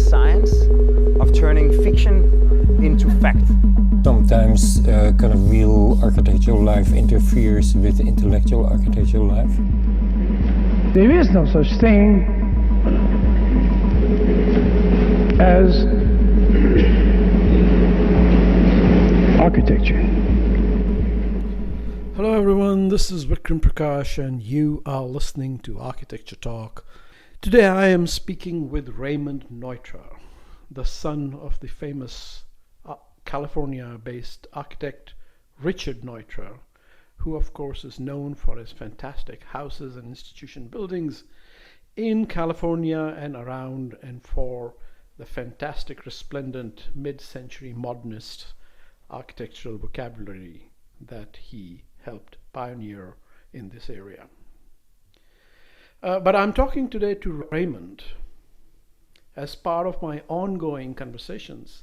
science of turning fiction into fact. Sometimes kind of real architectural life interferes with intellectual architectural life. There is no such thing as architecture. Hello everyone, this is Vikram Prakash and you are listening to Architecture Talk. Today I am speaking with Raymond Neutra, the son of the famous California-based architect Richard Neutra, who of course is known for his fantastic houses and institution buildings in California and around, and for the fantastic resplendent mid-century modernist architectural vocabulary that he helped pioneer in this area. But I'm talking today to Raymond as part of my ongoing conversations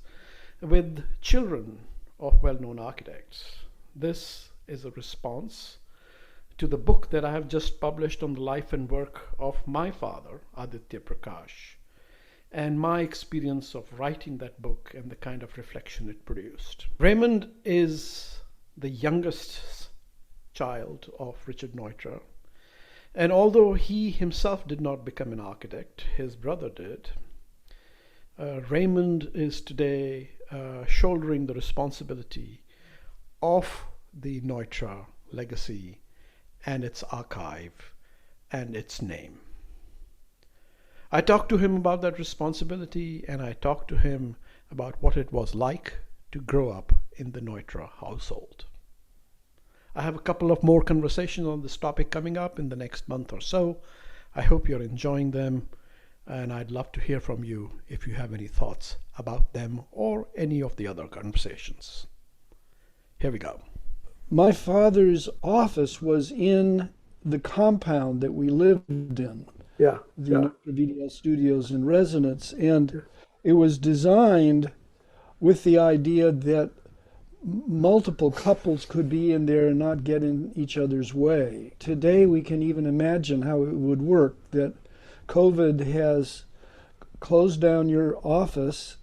with children of well-known architects. This is a response to the book that I have just published on the life and work of my father, Aditya Prakash, and my experience of writing that book and the kind of reflection it produced. Raymond is the youngest child of Richard Neutra, and although he himself did not become an architect, his brother did. Raymond is today shouldering the responsibility of the Neutra legacy and its archive and its name. I talked to him about that responsibility, and I talked to him about what it was like to grow up in the Neutra household. I have a couple of more conversations on this topic coming up in the next month or so. I hope you're enjoying them, and I'd love to hear from you if you have any thoughts about them or any of the other conversations. Here we go. My father's office was in the compound that we lived in. The VDL Studios and Residence, and it was designed with the idea that multiple couples could be in there and not get in each other's way. Today we can even imagine how it would work, that COVID has closed down your office,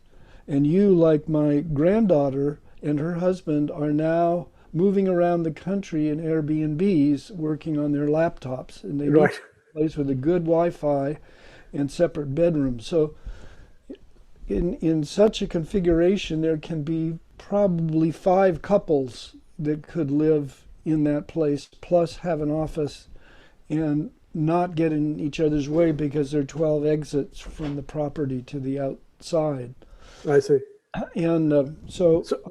and you, like my granddaughter and her husband, are now moving around the country in Airbnbs working on their laptops, and they need a place with a good Wi-Fi and separate bedrooms. So in such a configuration, there can be probably 5 couples that could live in that place, plus have an office and not get in each other's way because there are 12 exits from the property to the outside. I see. And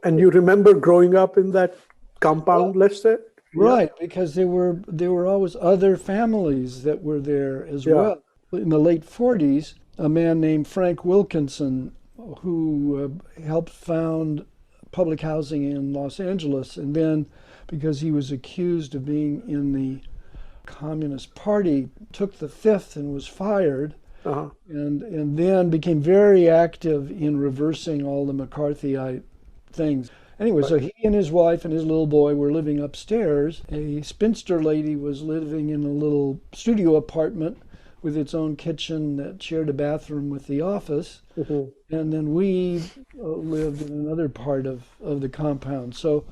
and you remember growing up in that compound, let's say? Right, because there were always other families that were there as well. In the late 40s, a man named Frank Wilkinson, who helped found public housing in Los Angeles, and then because he was accused of being in the Communist Party, took the Fifth and was fired, and then became very active in reversing all the McCarthyite things. Anyway, so he and his wife and his little boy were living upstairs. A spinster lady was living in a little studio apartment with its own kitchen that shared a bathroom with the office. And then we lived in another part of the compound. So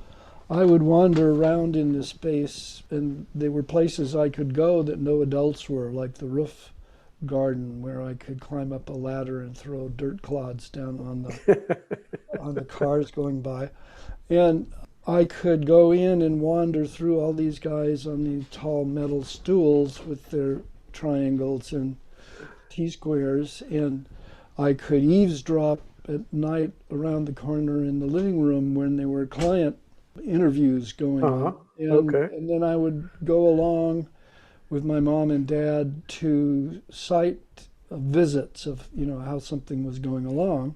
I would wander around in this space, and there were places I could go that no adults were, like the roof garden where I could climb up a ladder and throw dirt clods down on the cars going by. And I could go in and wander through all these guys on these tall metal stools with their triangles and T-squares, and I could eavesdrop at night around the corner in the living room when there were client interviews going on. And then I would go along with my mom and dad to site visits of, how something was going along,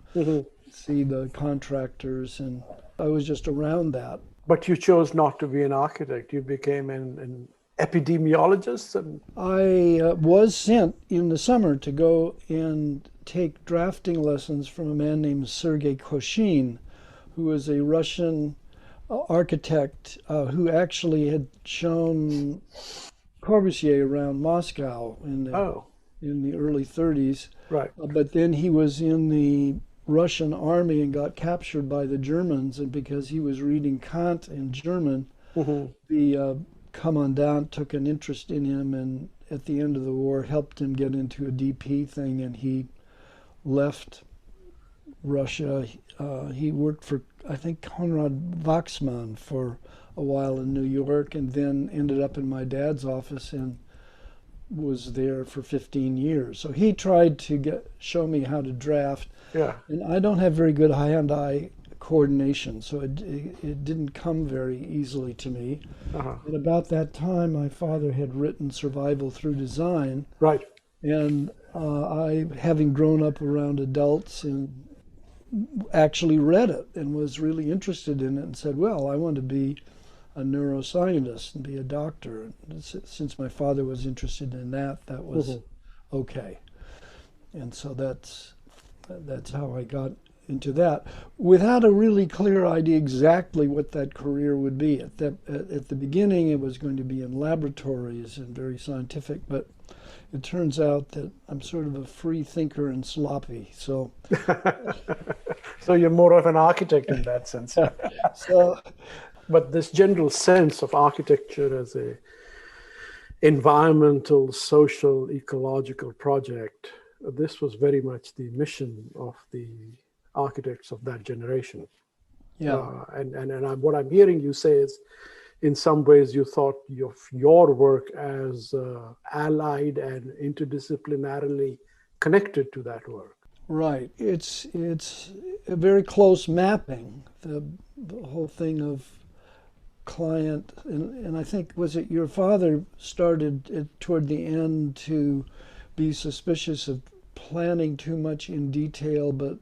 see the contractors, and I was just around that. But you chose not to be an architect. You became an epidemiologist? And I was sent in the summer to go and take drafting lessons from a man named Sergei Koshin, who was a Russian architect who actually had shown Corbusier around Moscow in the in the early 30s. Right. But then he was in the Russian army and got captured by the Germans. And because he was reading Kant in German, the commandant took an interest in him, and at the end of the war helped him get into a DP thing, and he left Russia. He worked for, I think, Konrad Wachsmann for a while in New York, and then ended up in my dad's office and was there for 15 years. So he tried to show me how to draft. Yeah. And I don't have very good hand-eye coordination, so it didn't come very easily to me. At about that time, my father had written Survival Through Design. Right. And I, having grown up around adults, and actually read it and was really interested in it and said, well, I want to be a neuroscientist and be a doctor. And since my father was interested in that, that was okay. And so that's how I got into that, without a really clear idea exactly what that career would be. At the beginning, it was going to be in laboratories and very scientific, but it turns out that I'm sort of a free thinker and sloppy. So, so you're more of an architect in that sense. But this general sense of architecture as a environmental, social, ecological project, this was very much the mission of the architects of that generation. Yeah. And what I'm hearing you say is, in some ways, you thought of your work as allied and interdisciplinarily connected to that work. Right. It's a very close mapping. The whole thing of client, and I think, was it your father started toward the end to be suspicious of planning too much in detail, but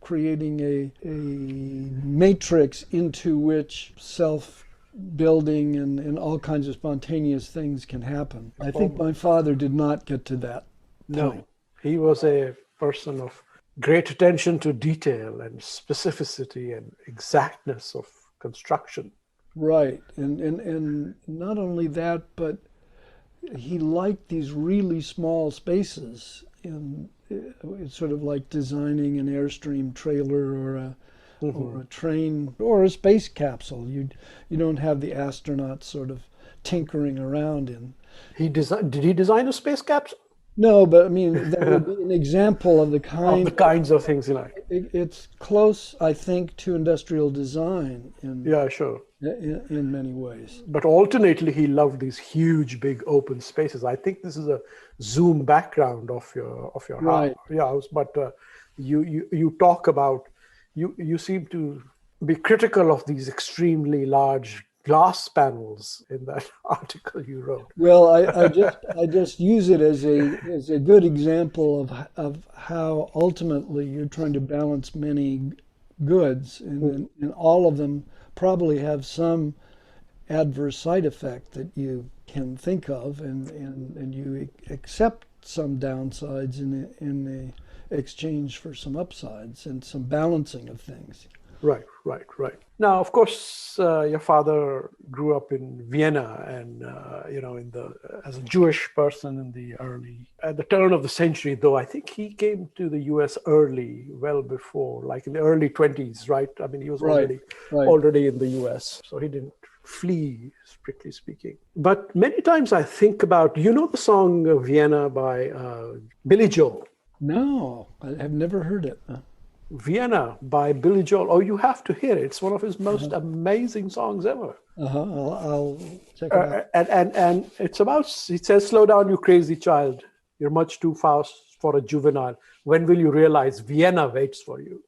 creating a matrix into which self-building and all kinds of spontaneous things can happen. I think my father did not get to that point. No, he was a person of great attention to detail and specificity and exactness of construction. Right, and not only that, but he liked these really small spaces. And it's sort of like designing an Airstream trailer or a train or a space capsule. You don't have the astronauts sort of tinkering around in. Did he design a space capsule? No, but I mean, that would be an example of the kind. Of the kinds of things you like. It's close, I think, to industrial design Yeah, sure. in many ways. But alternately, he loved these huge, big open spaces. I think this is a Zoom background of your Right. house. But you talk about, you seem to be critical of these extremely large glass panels in that article you wrote. Well, I just use it as a good example of how ultimately you're trying to balance many goods, and all of them probably have some adverse side effect that you can think of, and you accept some downsides in the exchange for some upsides and some balancing of things. Right. Now, of course, your father grew up in Vienna, and as a Jewish person at the turn of the century. Though I think he came to the U.S. early, well before, like in the early 20s, right? I mean, he was already in the U.S., so he didn't flee, strictly speaking. But many times I think about, the song Vienna by Billy Joel. No, I have never heard it. Vienna by Billy Joel. Oh, you have to hear it. It's one of his most amazing songs ever. I'll check it out. And it's about, it says, slow down, you crazy child. You're much too fast for a juvenile. When will you realize Vienna waits for you?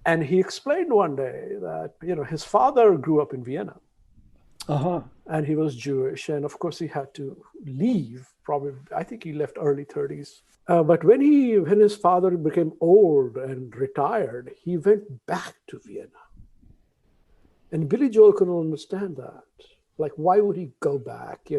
And he explained one day that, his father grew up in Vienna. And he was Jewish. And of course, he had to leave, probably, I think he left early 30s. But when his father became old and retired, he went back to Vienna. And Billy Joel couldn't understand that. Like, why would he go back,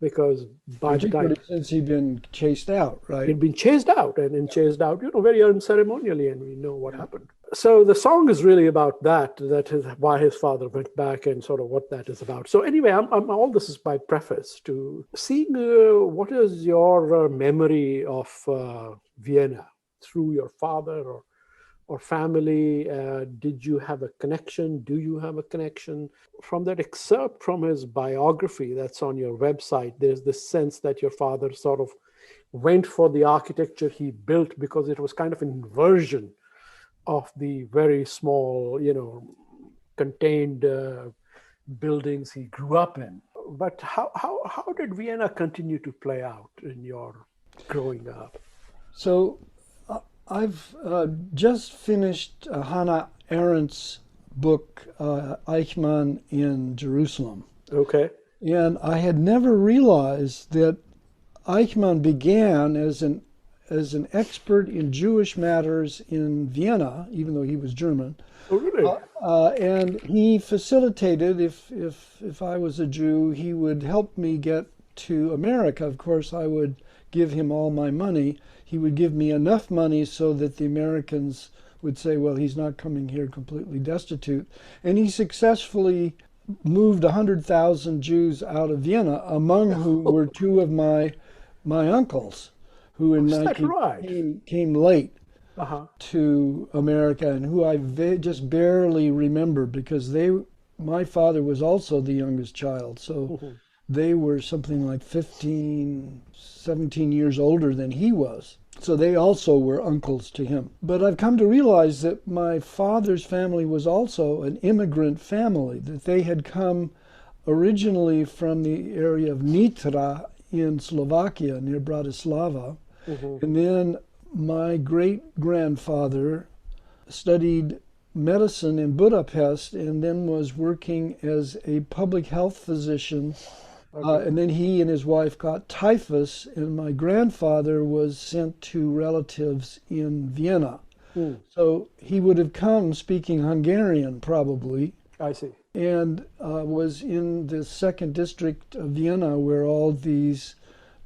because by the time particularly since he'd been chased out, right? he'd been chased out and chased out, very unceremonially, and we know what happened. So the song is really about that. That is why his father went back and sort of what that is about. So anyway, all this is by preface to seeing what is your memory of Vienna through your father or family. Did you have a connection? Do you have a connection? From that excerpt from his biography that's on your website, there's this sense that your father sort of went for the architecture he built because it was kind of an inversion of the very small, contained buildings he grew up in. But how did Vienna continue to play out in your growing up? So I've just finished Hannah Arendt's book, Eichmann in Jerusalem. Okay. And I had never realized that Eichmann began as an expert in Jewish matters in Vienna, even though he was German. Oh, really? And he facilitated, if I was a Jew, he would help me get to America. Of course, I would give him all my money. He would give me enough money so that the Americans would say, well, he's not coming here completely destitute. And he successfully moved 100,000 Jews out of Vienna, among whom were two of my uncles, who in came late to America, and who I just barely remember because my father was also the youngest child. So they were something like 15, 17 years older than he was. So they also were uncles to him. But I've come to realize that my father's family was also an immigrant family, that they had come originally from the area of Nitra in Slovakia, near Bratislava. And then my great-grandfather studied medicine in Budapest and then was working as a public health physician. And then he and his wife got typhus, and my grandfather was sent to relatives in Vienna. So he would have come speaking Hungarian, probably. I see. And was in the second district of Vienna, where all these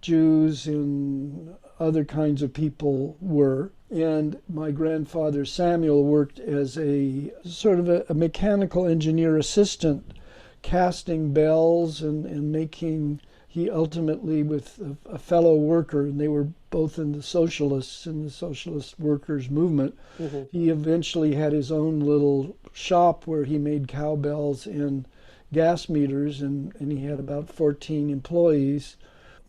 Jews and other kinds of people were. And my grandfather Samuel worked as a sort of a mechanical engineer assistant, casting bells and making. He ultimately, with a fellow worker, and they were both in the socialist workers movement, he eventually had his own little shop where he made cowbells and gas meters, and he had about 14 employees.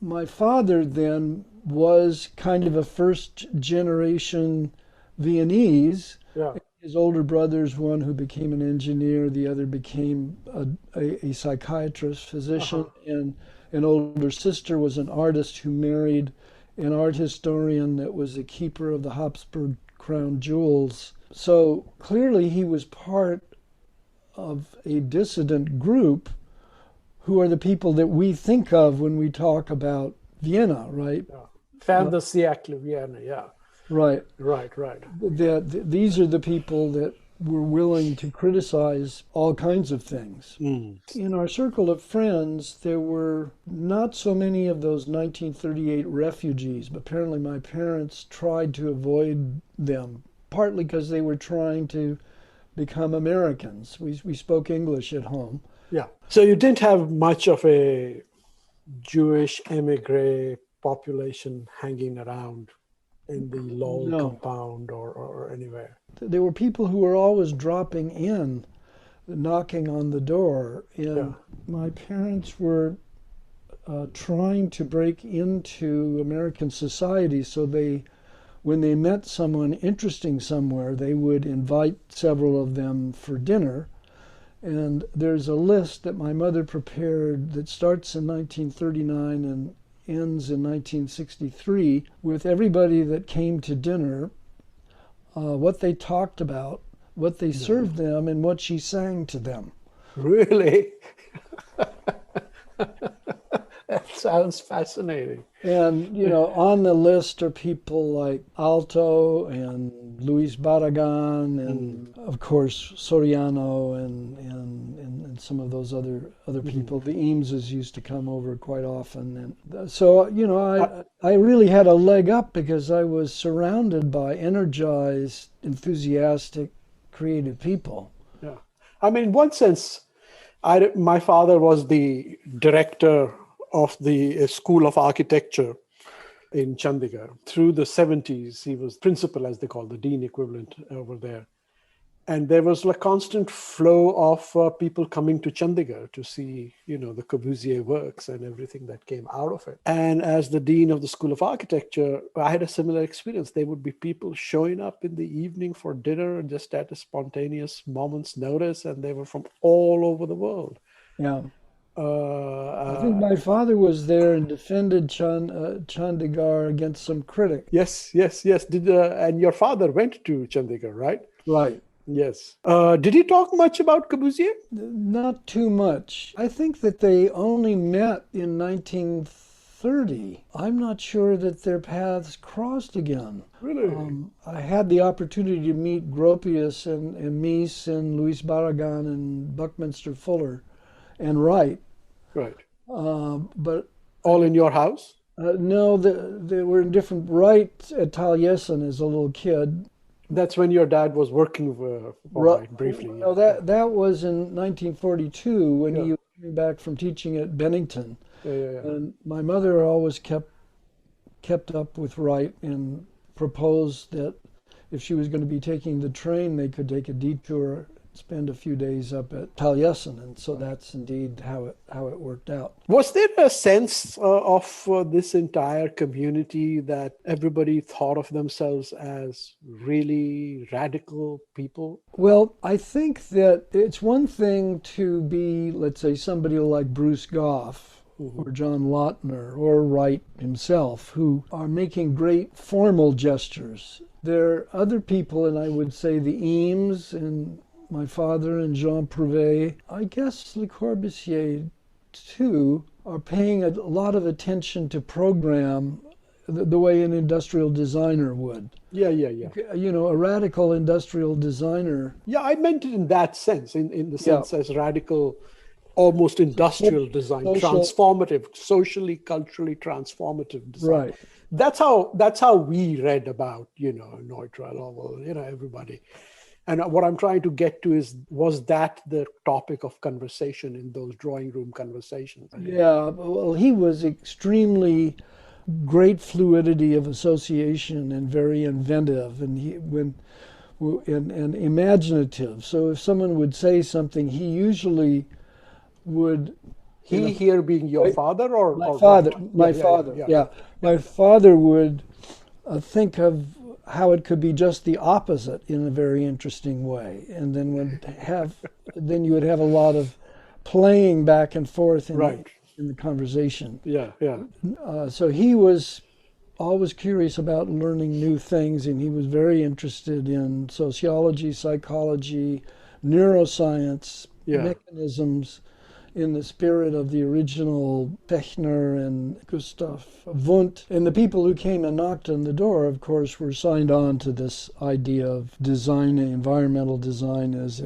My father then was kind of a first generation Viennese. Yeah. His older brother's one who became an engineer, the other became a psychiatrist, physician, and an older sister was an artist who married an art historian that was a keeper of the Habsburg crown jewels. So clearly he was part of a dissident group who are the people that we think of when we talk about Vienna, right? Yeah. Fin de siècle, Vienna, yeah. Right. Right. These are the people that were willing to criticize all kinds of things. In our circle of friends, there were not so many of those 1938 refugees, but apparently my parents tried to avoid them, partly because they were trying to become Americans. We spoke English at home. Yeah. So you didn't have much of a Jewish emigre population hanging around in the Lowell compound or anywhere. There were people who were always dropping in, knocking on the door. And my parents were trying to break into American society, so when they met someone interesting somewhere, they would invite several of them for dinner. And there's a list that my mother prepared that starts in 1939 and ends in 1963 with everybody that came to dinner, what they talked about, what they served them, and what she sang to them. Really? That's Sounds fascinating. And, on the list are people like Alto and Luis Barragan and, of course, Soriano and some of those other people. The Eameses used to come over quite often. And so, I really had a leg up because I was surrounded by energized, enthusiastic, creative people. Yeah. I mean, in one sense, my father was the director of the School of Architecture in Chandigarh. Through the 70s, he was principal, as they call the dean equivalent over there. And there was a constant flow of people coming to Chandigarh to see, the Corbusier works and everything that came out of it. And as the dean of the School of Architecture, I had a similar experience. There would be people showing up in the evening for dinner just at a spontaneous moment's notice, and they were from all over the world. Yeah. I think my father was there and defended Chandigarh against some critic. Yes. And your father went to Chandigarh, right? Right. Yes. Did he talk much about Corbusier? Not too much. I think that they only met in 1930. I'm not sure that their paths crossed again. Really? I had the opportunity to meet Gropius and Mies and Luis Barragan and Buckminster Fuller and Wright. Right. But all in your house? No, they were in different. Wright at Taliesin as a little kid. That's when your dad was working for Wright briefly. No, that was in 1942 when he was coming back from teaching at Bennington. Yeah. And my mother always kept up with Wright and proposed that if she was going to be taking the train, they could take a detour, spend a few days up at Taliesin, and so that's indeed how it worked out. Was there a sense of this entire community that everybody thought of themselves as really radical people? Well, I think that it's one thing to be, let's say, somebody like Bruce Goff or John Lautner or Wright himself, who are making great formal gestures. There are other people, and I would say the Eames and my father and Jean Prouvé, I guess Le Corbusier too, are paying a lot of attention to program the way an industrial designer would. Yeah. A radical industrial designer. Yeah, I meant it in that sense, in the sense as radical, almost industrial design, transformative, socially, culturally transformative design. Right. That's how we read about, Neutra, everybody. And what I'm trying to get to was that the topic of conversation in those drawing room conversations? Yeah, well, he was extremely great fluidity of association and very inventive and imaginative. So if someone would say something, he usually would. He here being your father or my father? My father. Yeah. My father would think of how it could be just the opposite in a very interesting way, and then then you would have a lot of playing back and forth in the conversation. Yeah. So he was always curious about learning new things, and he was very interested in sociology, psychology, neuroscience, mechanisms, in the spirit of the original Fechner and Gustav Wundt. And the people who came and knocked on the door, of course, were signed on to this idea of design, environmental design, as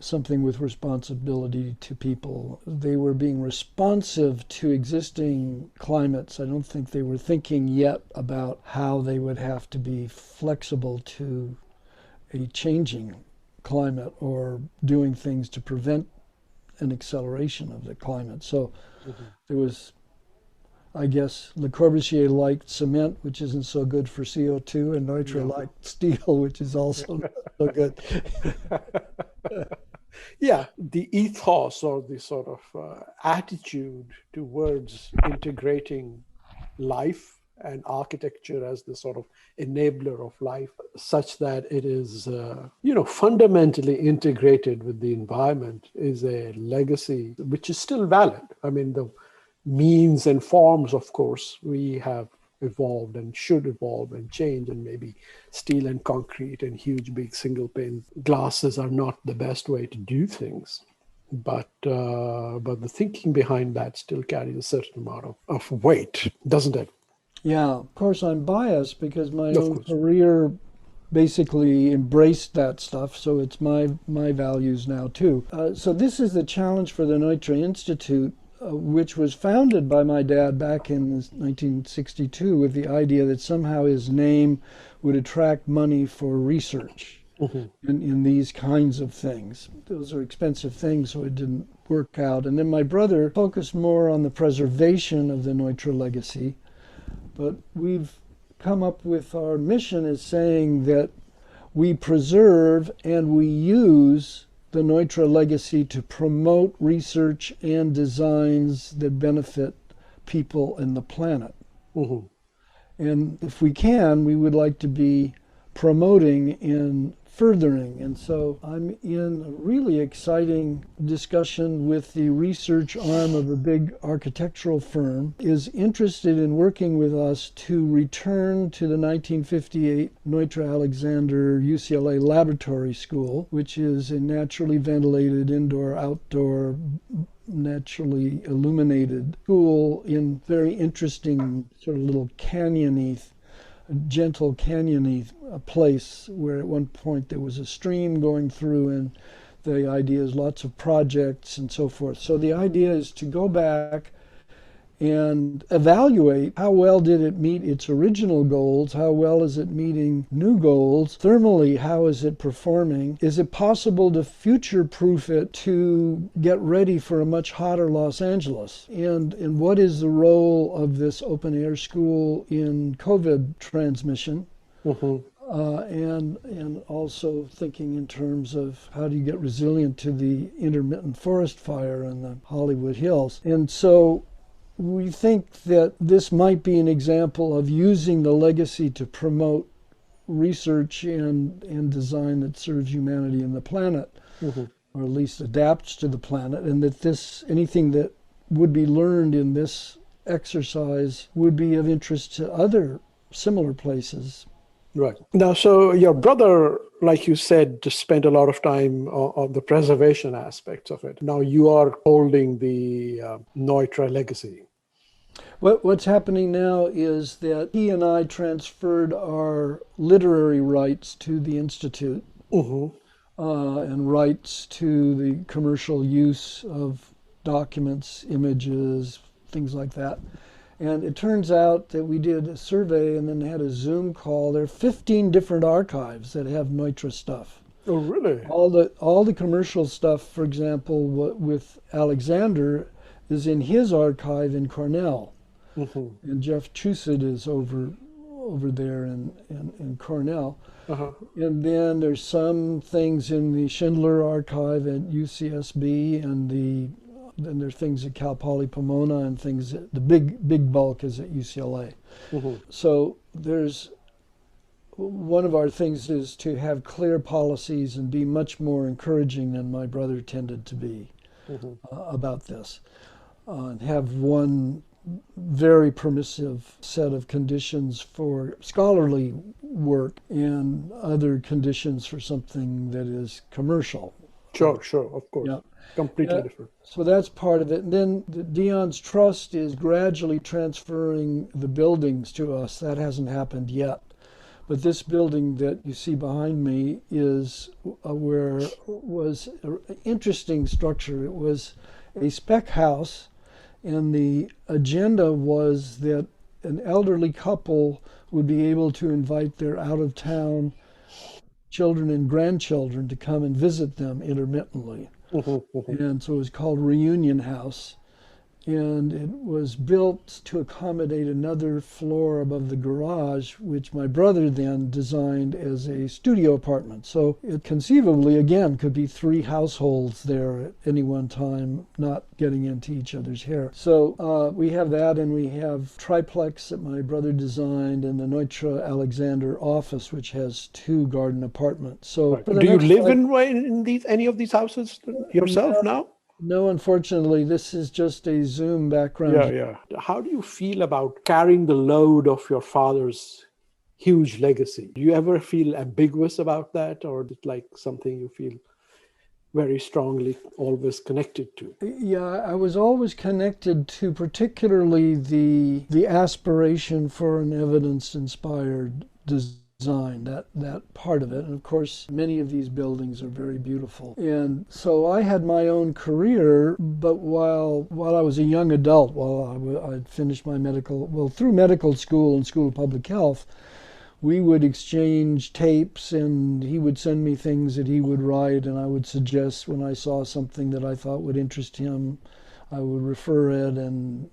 something with responsibility to people. They were being responsive to existing climates. I don't think they were thinking yet about how they would have to be flexible to a changing climate or doing things to prevent an acceleration of the climate. So there was, I guess, Le Corbusier liked cement, which isn't so good for CO2, and Neutra liked steel, which is also not so good. Yeah, the ethos or the sort of attitude towards integrating life and architecture as the sort of enabler of life, such that it is, fundamentally integrated with the environment, is a legacy which is still valid. I mean, the means and forms, of course, we have evolved and should evolve and change, and maybe steel and concrete and huge big single pane glasses are not the best way to do things. but the thinking behind that still carries a certain amount of weight, doesn't it? Yeah, of course I'm biased because my Of own course. career basically embraced that stuff, so it's my values now too. So this is the challenge for the Neutra Institute, which was founded by my dad back in 1962 with the idea that somehow his name would attract money for research in these kinds of things. Those are expensive things, so it didn't work out. And then my brother focused more on the preservation of the Neutra legacy, but we've come up with our mission as saying that we preserve and we use the Neutra legacy to promote research and designs that benefit people and the planet. Mm-hmm. And if we can, we would like to be promoting and furthering. And so I'm in a really exciting discussion with the research arm of a big architectural firm, is interested in working with us to return to the 1958 Neutra Alexander UCLA Laboratory School, which is a naturally ventilated indoor-outdoor naturally illuminated school in very interesting sort of little canyony, gentle canyony place where at one point there was a stream going through, and the idea is lots of projects and so forth. So the idea is to go back and evaluate how well did it meet its original goals, how well is it meeting new goals, thermally how is it performing, is it possible to future-proof it to get ready for a much hotter Los Angeles, and what is the role of this open-air school in COVID transmission. And also thinking in terms of how do you get resilient to the intermittent forest fire in the Hollywood Hills. And so we think that this might be an example of using the legacy to promote research and design that serves humanity and the planet, or at least adapts to the planet, and that anything that would be learned in this exercise would be of interest to other similar places. Right. Now, so your brother, like you said, just spent a lot of time on the preservation aspects of it. Now you are holding the Neutra legacy. What's happening now is that he and I transferred our literary rights to the Institute, and rights to the commercial use of documents, images, things like that. And it turns out that we did a survey and then had a Zoom call. There are 15 different archives that have Neutra stuff. Oh, really? All the commercial stuff, for example, with Alexander, is in his archive in Cornell. And Jeff Chusett is over there in Cornell. And then there's some things in the Schindler archive at UCSB, and then there's things at Cal Poly Pomona, and things the big bulk is at UCLA. So there's one of our things is to have clear policies and be much more encouraging than my brother tended to be about this, and have one very permissive set of conditions for scholarly work and other conditions for something that is commercial. Sure, of course. Yeah. Completely different. So that's part of it. And then Dion's trust is gradually transferring the buildings to us. That hasn't happened yet. But this building that you see behind me is was an interesting structure. It was a spec house, and the agenda was that an elderly couple would be able to invite their out-of-town children and grandchildren to come and visit them intermittently. And so it was called Reunion House. And it was built to accommodate another floor above the garage, which my brother then designed as a studio apartment. So it conceivably, again, could be 3 households there at any one time, not getting into each other's hair. So we have that, and we have triplex that my brother designed, and the Neutra Alexander office, which has 2 garden apartments. So do you live in any of these houses yourself now? No, unfortunately, this is just a Zoom background. Yeah. How do you feel about carrying the load of your father's huge legacy? Do you ever feel ambiguous about that, or is it like something you feel very strongly always connected to. Yeah, I was always connected to particularly the aspiration for an evidence-inspired design, that part of it. And of course, many of these buildings are very beautiful. And so I had my own career, but while I was a young adult, while I'd finished my through medical school and School of Public Health, we would exchange tapes, and he would send me things that he would write, and I would suggest when I saw something that I thought would interest him, I would refer it, and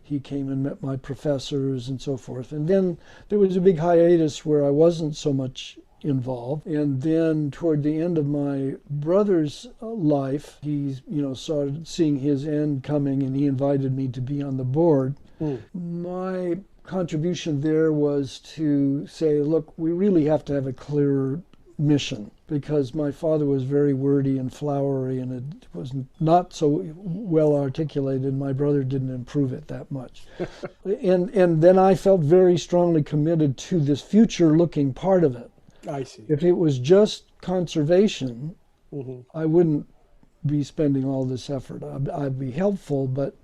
he came and met my professors and so forth. And then there was a big hiatus where I wasn't so much involved. And then toward the end of my brother's life, he started seeing his end coming, and he invited me to be on the board. My contribution there was to say, look, we really have to have a clearer mission, because my father was very wordy and flowery, and it was not so well articulated. My brother didn't improve it that much. and then I felt very strongly committed to this future-looking part of it. I see. If it was just conservation, I wouldn't be spending all this effort. I'd be helpful, but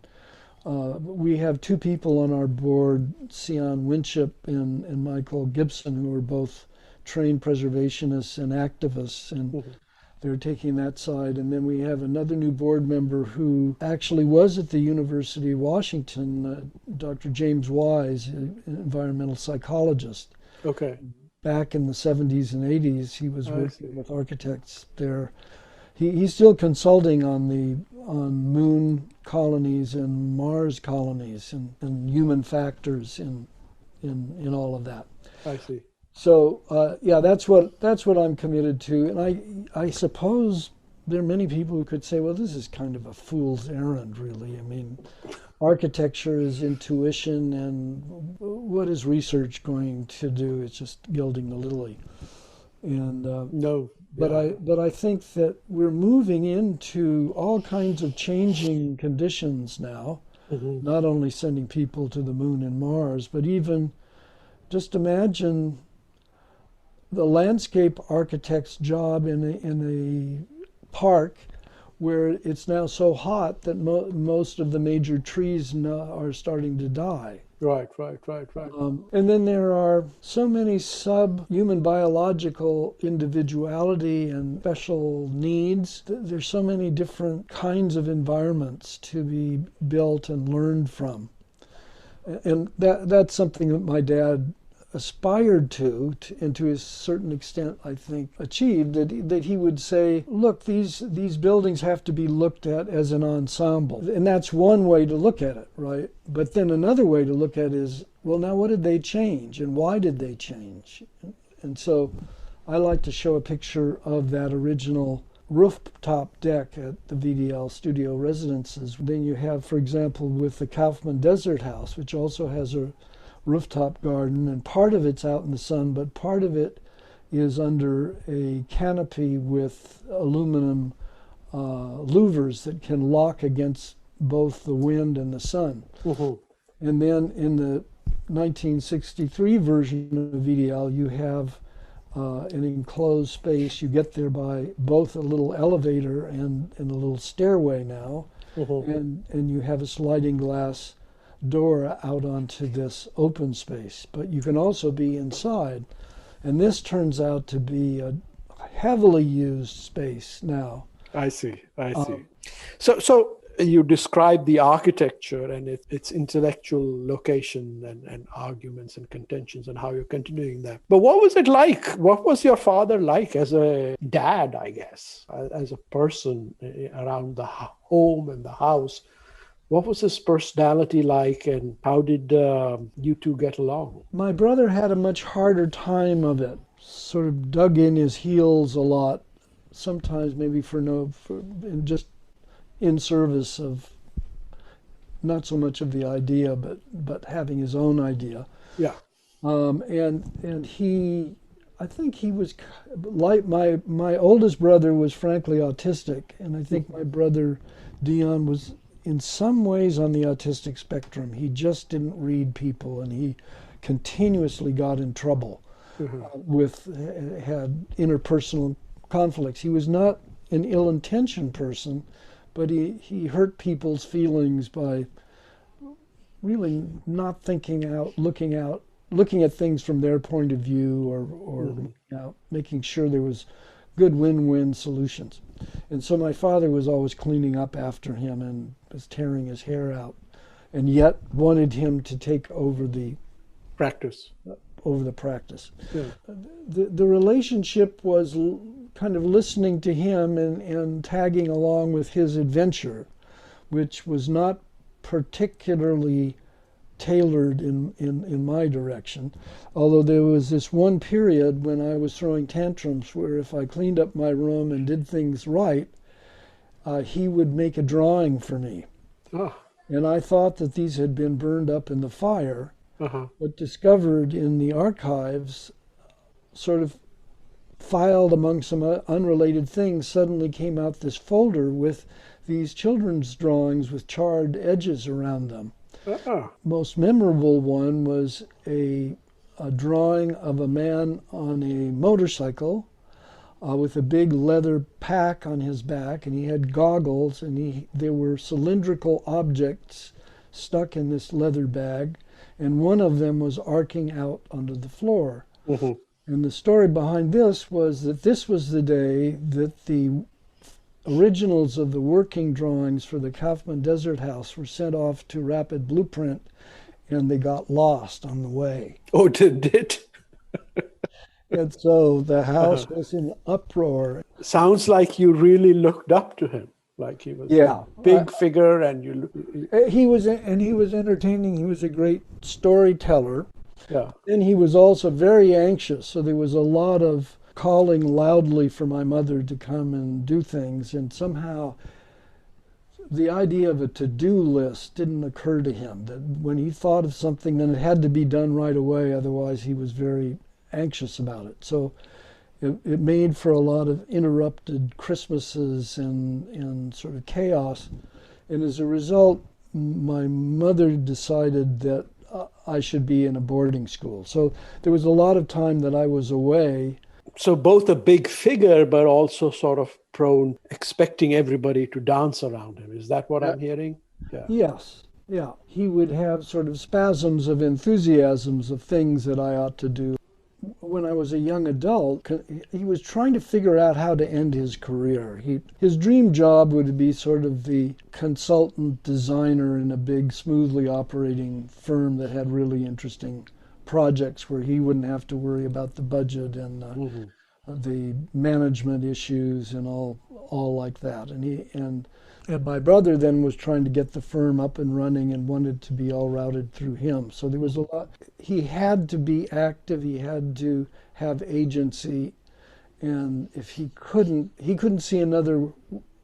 we have two people on our board, Sion Winship and Michael Gibson, who are both trained preservationists and activists, and they're taking that side. And then we have another new board member who actually was at the University of Washington, Dr. James Wise, an environmental psychologist. Okay. Back in the 70s and 80s, he was working with architects there. He's still consulting on moon colonies and Mars colonies and human factors in all of that. I see. So yeah, that's what I'm committed to. And I suppose there are many people who could say, well, this is kind of a fool's errand, really. I mean, architecture is intuition, and what is research going to do? It's just gilding the lily. And no. But I think that we're moving into all kinds of changing conditions now, not only sending people to the moon and Mars, but even just imagine the landscape architect's job in a park where it's now so hot that most of the major trees are starting to die. Right. And then there are so many sub-human biological individuality and special needs. There's so many different kinds of environments to be built and learned from. And that's something that my dad aspired to, and to a certain extent, I think, achieved, that he would say, look, these buildings have to be looked at as an ensemble. And that's one way to look at it, right? But then another way to look at it is, well, now what did they change, and why did they change? And so I like to show a picture of that original rooftop deck at the VDL studio residences. Then you have, for example, with the Kaufman Desert House, which also has a rooftop garden, and part of it's out in the sun, but part of it is under a canopy with aluminum louvers that can lock against both the wind and the sun. And then in the 1963 version of VDL, you have an enclosed space. You get there by both a little elevator and a little stairway now, and you have a sliding glass door out onto this open space, but you can also be inside. And this turns out to be a heavily used space now. I see. So you described the architecture and its intellectual location and arguments and contentions and how you're continuing that. But what was it like? What was your father like as a dad, I guess, as a person around the home and the house? What was his personality like, and how did you two get along? My brother had a much harder time of it, sort of dug in his heels a lot, sometimes maybe just in service of not so much of the idea, but having his own idea. Yeah. And I think he was like my oldest brother was frankly autistic, and I think my brother Dion was in some ways on the autistic spectrum. He just didn't read people, and he continuously got in trouble had interpersonal conflicts. He was not an ill-intentioned person, but he hurt people's feelings by really not thinking out, looking at things from their point of view, or making sure there was good win-win solutions. And so my father was always cleaning up after him and was tearing his hair out, and yet wanted him to take over the practice. Yeah. The relationship was kind of listening to him and tagging along with his adventure, which was not particularly tailored in my direction. Although there was this one period when I was throwing tantrums where if I cleaned up my room and did things right, he would make a drawing for me. Oh. And I thought that these had been burned up in the fire, but discovered in the archives, sort of filed among some unrelated things, suddenly came out this folder with these children's drawings with charred edges around them. Most memorable one was a drawing of a man on a motorcycle with a big leather pack on his back, and he had goggles, and there were cylindrical objects stuck in this leather bag, and one of them was arcing out onto the floor. And the story behind this was that this was the day that the originals of the working drawings for the Kaufman Desert House were sent off to Rapid Blueprint, and they got lost on the way. Oh, did it? And so the house was in uproar. Sounds like you really looked up to him, like he was a big figure, and he was entertaining. He was a great storyteller. Yeah. And he was also very anxious, so there was a lot of calling loudly for my mother to come and do things, and somehow the idea of a to-do list didn't occur to him, that when he thought of something, then it had to be done right away, otherwise he was very anxious about it. So it made for a lot of interrupted Christmases and sort of chaos. And as a result, my mother decided that I should be in a boarding school. So there was a lot of time that I was away. So both a big figure, but also sort of prone, expecting everybody to dance around him. Is that what I'm hearing? Yeah. Yes. Yeah. He would have sort of spasms of enthusiasms of things that I ought to do. When I was a young adult, he was trying to figure out how to end his career. His dream job would be sort of the consultant designer in a big, smoothly operating firm that had really interesting projects where he wouldn't have to worry about the budget and the management issues and all like that. And my brother then was trying to get the firm up and running and wanted to be all routed through him. So there was a lot. He had to be active. He had to have agency. And if he couldn't see another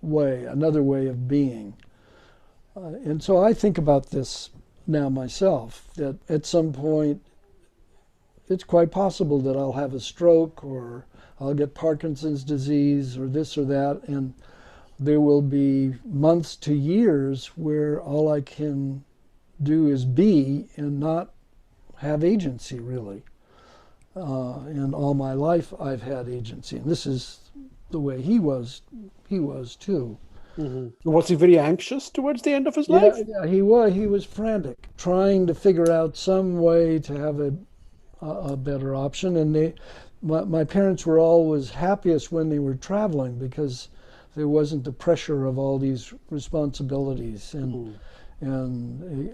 way of being. And so I think about this now myself, that at some point it's quite possible that I'll have a stroke or I'll get Parkinson's disease or this or that, and there will be months to years where all I can do is be and not have agency, really. And all my life I've had agency, and this is the way he was too. Was he very anxious towards the end of his life? Yeah, he was frantic, trying to figure out some way to have a better option. And my parents were always happiest when they were traveling, because there wasn't the pressure of all these responsibilities and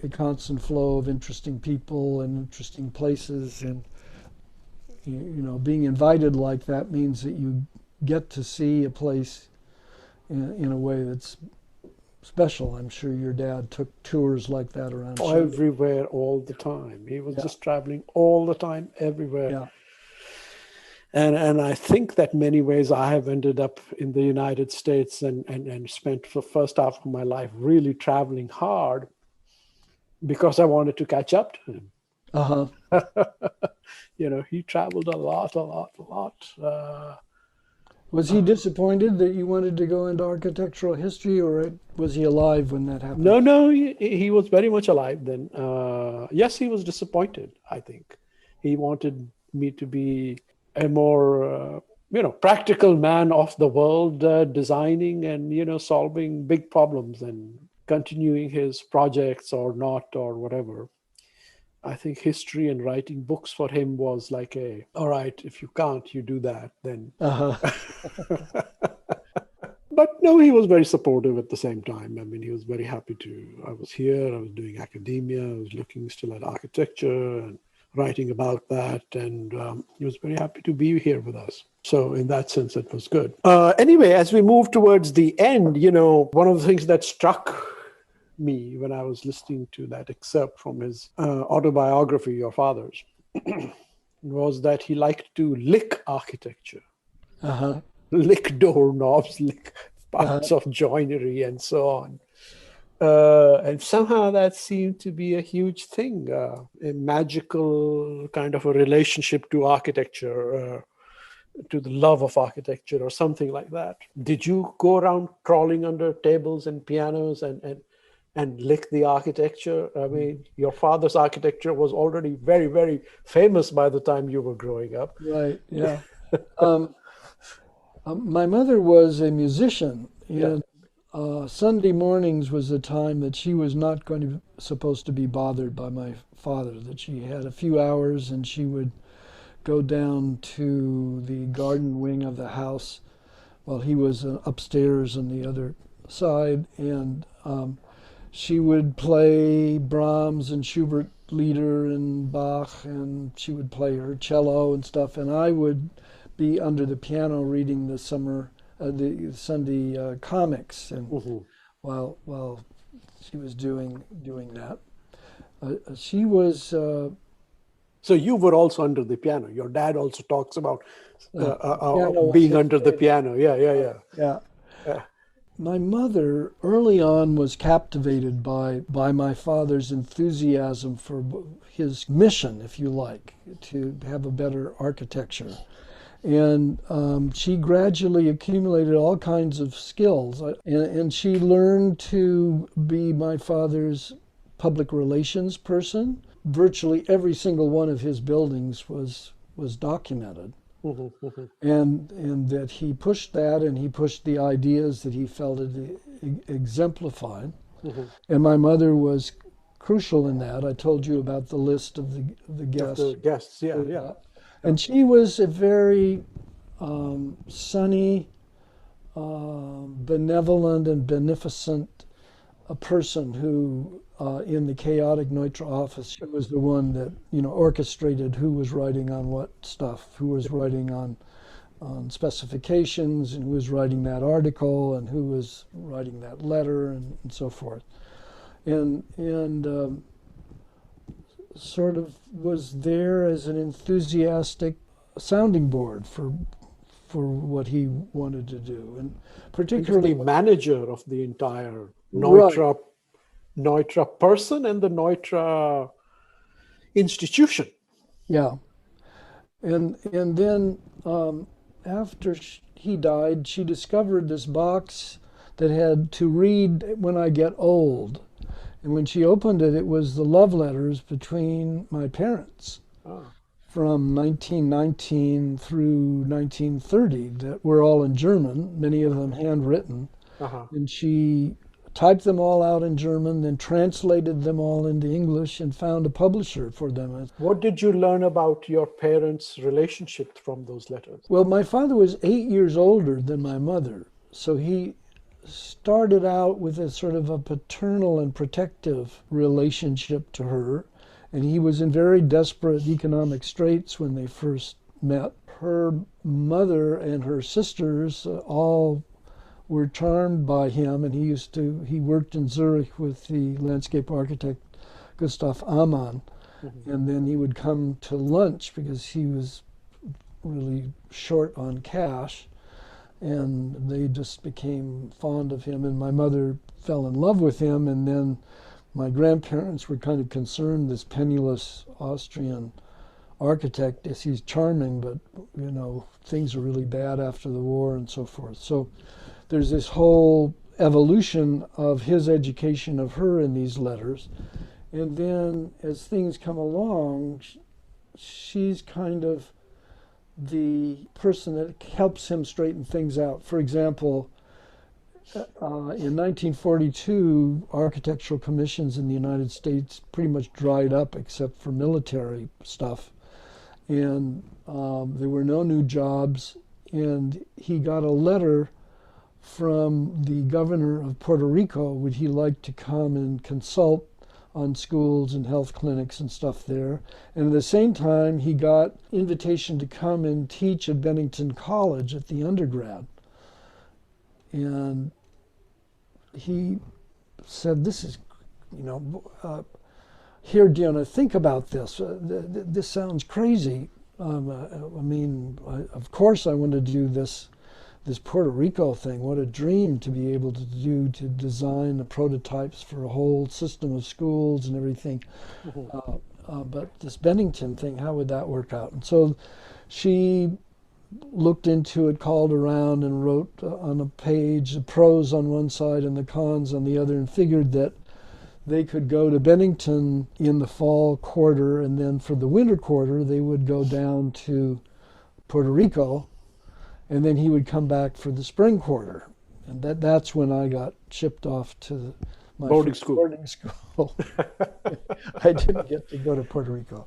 a constant flow of interesting people and interesting places. And being invited like that means that you get to see a place in a way that's special. I'm sure your dad took tours like that around. Everywhere, all the time. He was just traveling all the time, everywhere. Yeah. And I think that many ways I have ended up in the United States and spent the first half of my life really traveling hard because I wanted to catch up to him. He traveled a lot. Was he disappointed that you wanted to go into architectural history, or was he alive when that happened? No, he was very much alive then. Yes, he was disappointed, I think. He wanted me to be a more practical man of the world, designing and, solving big problems and continuing his projects or not or whatever. I think history and writing books for him was like all right, if you can't, you do that, then. But no, he was very supportive at the same time. I mean, he was very happy I was here, I was doing academia, I was looking still at architecture and writing about that. And he was very happy to be here with us. So in that sense, it was good. Anyway, as we move towards the end, one of the things that struck me when I was listening to that excerpt from his autobiography, your father's, was that he liked to lick architecture. Lick doorknobs, lick parts of joinery, and so on. And somehow that seemed to be a huge thing, a magical kind of a relationship to architecture, to the love of architecture or something like that. Did you go around crawling under tables and pianos and lick the architecture? I mean, your father's architecture was already very, very famous by the time you were growing up. Right, yeah. My mother was a musician, and Sunday mornings was the time that she was not supposed to be bothered by my father, that she had a few hours and she would go down to the garden wing of the house while he was upstairs on the other side, and she would play Brahms and Schubert Lieder and Bach, and she would play her cello and stuff, and I would be under the piano reading the Sunday comics, and while she was doing that, she was. So you were also under the piano. Your dad also talks about being under the piano. Yeah. My mother early on was captivated by my father's enthusiasm for his mission, if you like, to have a better architecture. And she gradually accumulated all kinds of skills. And she learned to be my father's public relations person. Virtually every single one of his buildings was documented. And that he pushed that, and he pushed the ideas that he felt it exemplified. And my mother was crucial in that. I told you about the list of the guests. The guests, yeah. And she was a very sunny, benevolent, and beneficent person who, in the chaotic Neutra office, she was the one that orchestrated who was writing on what stuff, who was writing on specifications, and who was writing that article, and who was writing that letter, and so forth, and sort of was there as an enthusiastic sounding board for what he wanted to do, and particularly manager of the entire Neutra person and the Neutra institution. Yeah, and then after he died, she discovered this box that had "To Read When I Get Old." And when she opened it, it was the love letters between my parents from 1919 through 1930 that were all in German, many of them handwritten. And she typed them all out in German, then translated them all into English and found a publisher for them. What did you learn about your parents' relationship from those letters? Well, my father was 8 years older than my mother, so he started out with a sort of a paternal and protective relationship to her, and he was in very desperate economic straits when they first met. Her mother and her sisters all were charmed by him, and he worked in Zurich with the landscape architect Gustav Amann, and then he would come to lunch because he was really short on cash. And they just became fond of him, and my mother fell in love with him, and then my grandparents were kind of concerned, this penniless Austrian architect, is he's charming, but things are really bad after the war and so forth. So there's this whole evolution of his education of her in these letters, and then as things come along, she's kind of the person that helps him straighten things out. For example, in 1942, architectural commissions in the United States pretty much dried up except for military stuff. And there were no new jobs. And he got a letter from the governor of Puerto Rico. Would he like to come and consult on schools and health clinics and stuff there? And at the same time, he got invitation to come and teach at Bennington College at the undergrad. And he said, this is, here, Diana, think about this. This sounds crazy. Of course I want to do this Puerto Rico thing. What a dream to be able to design the prototypes for a whole system of schools and everything. But this Bennington thing, how would that work out? And so she looked into it, called around, and wrote on a page the pros on one side and the cons on the other, and figured that they could go to Bennington in the fall quarter, and then for the winter quarter they would go down to Puerto Rico, and then he would come back for the spring quarter. And that's when I got shipped off to my boarding school. I didn't get to go to Puerto Rico.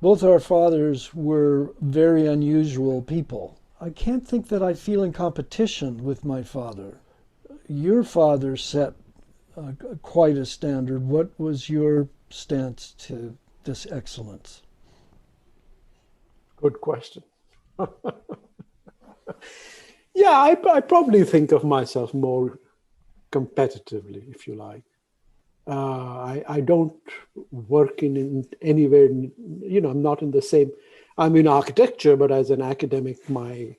Both our fathers were very unusual people. I can't think that I feel in competition with my father. Your father set quite a standard. What was your stance to this excellence? Good question. Yeah, I probably think of myself more competitively, if you like. I don't work in anywhere, I'm not in the same, I'm in architecture, but as an academic, my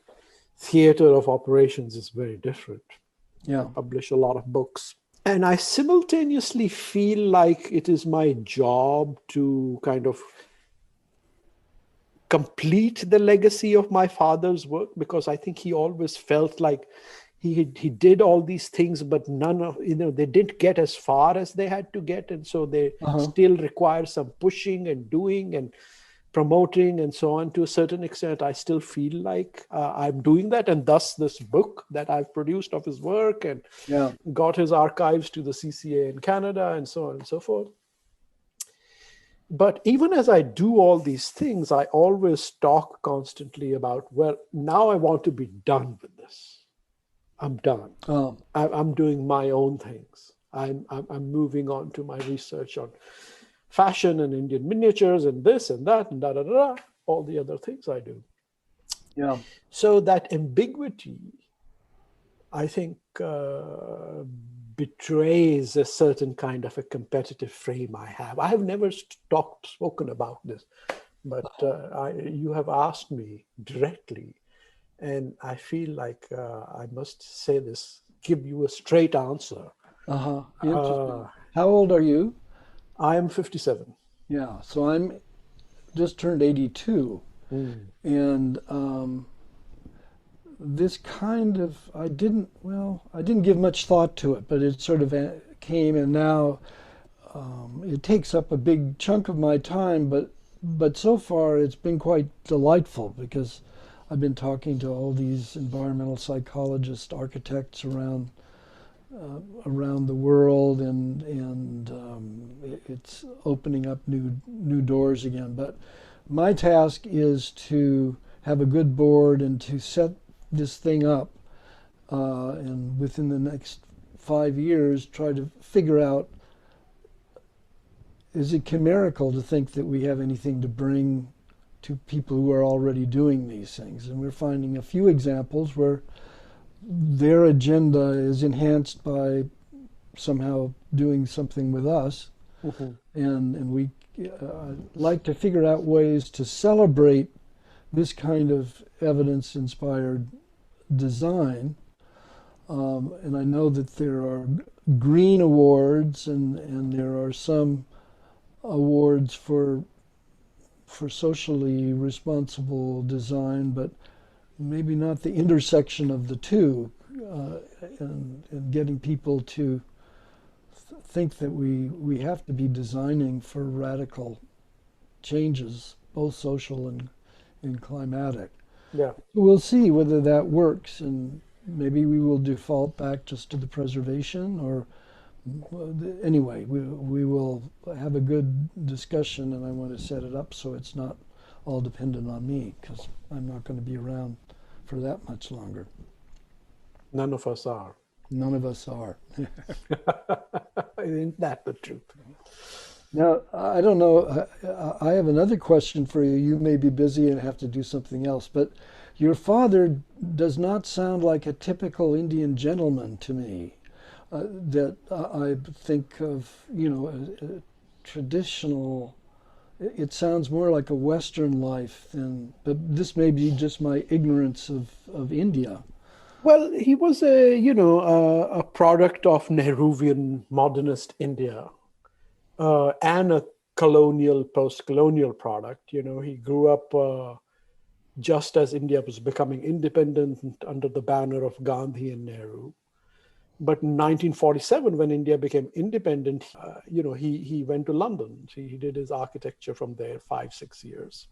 theater of operations is very different. Yeah. I publish a lot of books. And I simultaneously feel like it is my job to kind of complete the legacy of my father's work, because I think he always felt like he did all these things, but none of, they didn't get as far as they had to get. And so they still require some pushing and doing and promoting and so on. To a certain extent, I still feel like I'm doing that. And thus this book that I've produced of his work and got his archives to the CCA in Canada and so on and so forth. But even as I do all these things, I always talk constantly about, well, now I want to be done with this. I'm done. I'm doing my own things. I'm moving on to my research on fashion and Indian miniatures and this and that and all the other things I do. Yeah. So that ambiguity, I think, betrays a certain kind of a competitive frame I have. I have never spoken about this, but you have asked me directly. And I feel like I must say this, give you a straight answer. Interesting. How old are you? I am 57. Yeah, so I'm just turned 82. And this kind of, I didn't give much thought to it, but it sort of came, and now it takes up a big chunk of my time, but so far it's been quite delightful, because I've been talking to all these environmental psychologists, architects around the world, and it's opening up new doors again. But my task is to have a good board and to set this thing up, and within the next 5 years, try to figure out, is it chimerical to think that we have anything to bring to people who are already doing these things? And we're finding a few examples where their agenda is enhanced by somehow doing something with us. And we like to figure out ways to celebrate this kind of evidence-inspired design. And I know that there are green awards, and there are some awards for socially responsible design, but maybe not the intersection of the two, and getting people to think that we have to be designing for radical changes, both social and climatic. Yeah. We'll see whether that works, and maybe we will default back just to the preservation, or anyway, we will have a good discussion, and I want to set it up so it's not all dependent on me, because I'm not going to be around for that much longer. None of us are. None of us are. Isn't that the truth? Now, I don't know, I have another question for you. You may be busy and have to do something else, but your father does not sound like a typical Indian gentleman to me. That I think of, a traditional, it sounds more like a Western life than, but this may be just my ignorance of India. Well, he was a product of Nehruvian modernist India, and a colonial, post-colonial product. He grew up just as India was becoming independent under the banner of Gandhi and Nehru. But in 1947, when India became independent, he went to London. He did his architecture from there 5-6 years.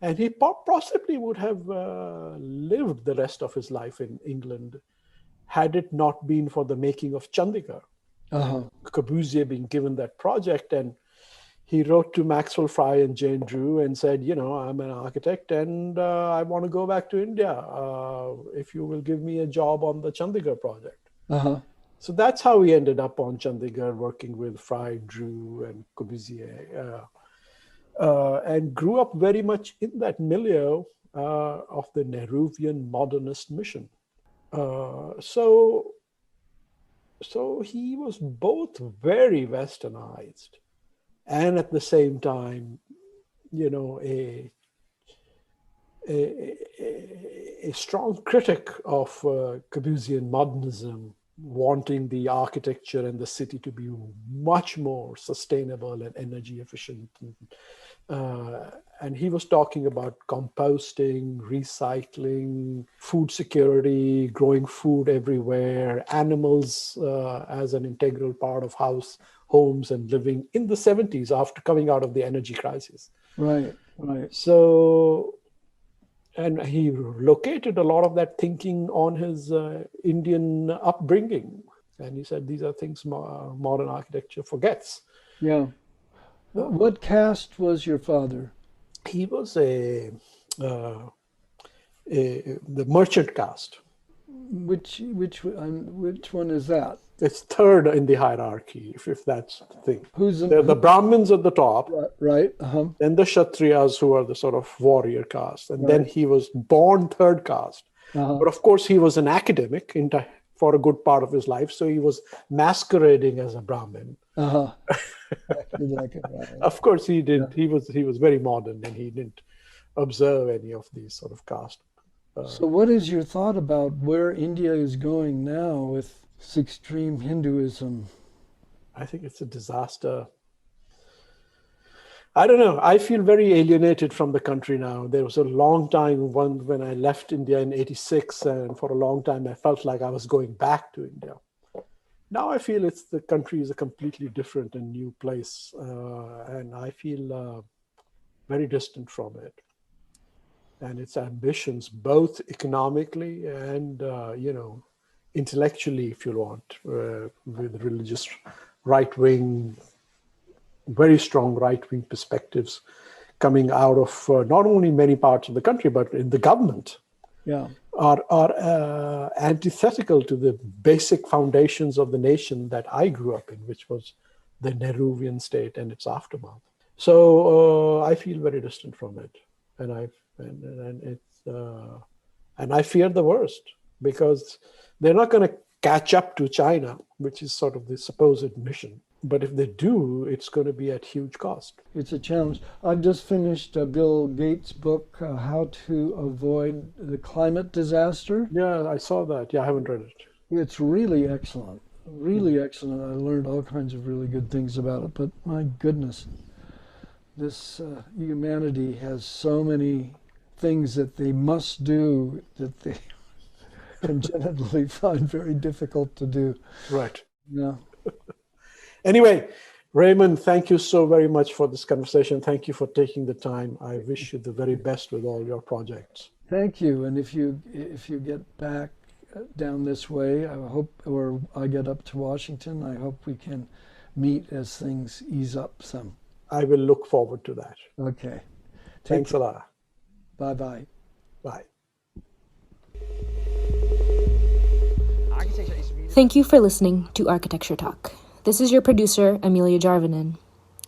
And he possibly would have lived the rest of his life in England had it not been for the making of Chandigarh. Corbusier being given that project, and he wrote to Maxwell Fry and Jane Drew and said, I'm an architect and I want to go back to India if you will give me a job on the Chandigarh project. So that's how he ended up on Chandigarh, working with Fry, Drew, and Corbusier, and grew up very much in that milieu of the Nehruvian modernist mission. So he was both very westernized and at the same time, a strong critic of Corbusian modernism, wanting the architecture and the city to be much more sustainable and energy efficient. And he was talking about composting, recycling, food security, growing food everywhere, animals as an integral part of homes and living in the 70s after coming out of the energy crisis. Right. So, and he located a lot of that thinking on his Indian upbringing. And he said, these are things modern architecture forgets. Yeah. What caste was your father? He was the merchant caste. Which one is that? It's third in the hierarchy, if that's the thing. Who's the Brahmins at the top, right? Then the Kshatriyas, who are the sort of warrior caste, and then he was born third caste. But of course, he was an academic for a good part of his life, so he was masquerading as a Brahmin. Of course, he did. Yeah. He was very modern, and he didn't observe any of these sort of caste. So, what is your thought about where India is going now with extreme Hinduism? I think it's a disaster. I don't know. I feel very alienated from the country now. There was a long time when I left India in '86, and for a long time I felt like I was going back to India. Now I feel the country is a completely different and new place, and I feel very distant from it. And its ambitions, both economically and intellectually, if you want, with religious right-wing, very strong right-wing perspectives coming out of not only many parts of the country, but in the government, are antithetical to the basic foundations of the nation that I grew up in, which was the Nehruvian state and its aftermath. So I feel very distant from it, and I fear the worst, because they're not going to catch up to China, which is sort of the supposed mission. But if they do, it's going to be at huge cost. It's a challenge. I've just finished Bill Gates' book, How to Avoid the Climate Disaster. Yeah, I saw that. Yeah, I haven't read it. It's really excellent. Really excellent. I learned all kinds of really good things about it. But my goodness, this humanity has so many things that they must do that they congenitally find very difficult to do. Right. Yeah. Anyway, Raymond, thank you so very much for this conversation. Thank you for taking the time. I wish you the very best with all your projects. Thank you. And if you get back down this way, I hope, or I get up to Washington, I hope we can meet as things ease up some. I will look forward to that. Okay. Thanks a lot. Bye-bye. Bye. Architecture is really Thank you for listening to Architecture Talk. This is your producer, Amelia Jarvinen.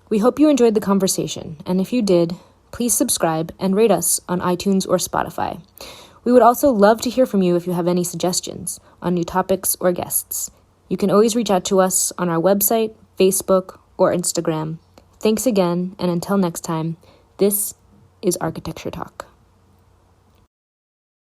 We hope you enjoyed the conversation, and if you did, please subscribe and rate us on iTunes or Spotify. We would also love to hear from you if you have any suggestions on new topics or guests. You can always reach out to us on our website, Facebook, or Instagram. Thanks again, and until next time, this is Architecture Talk.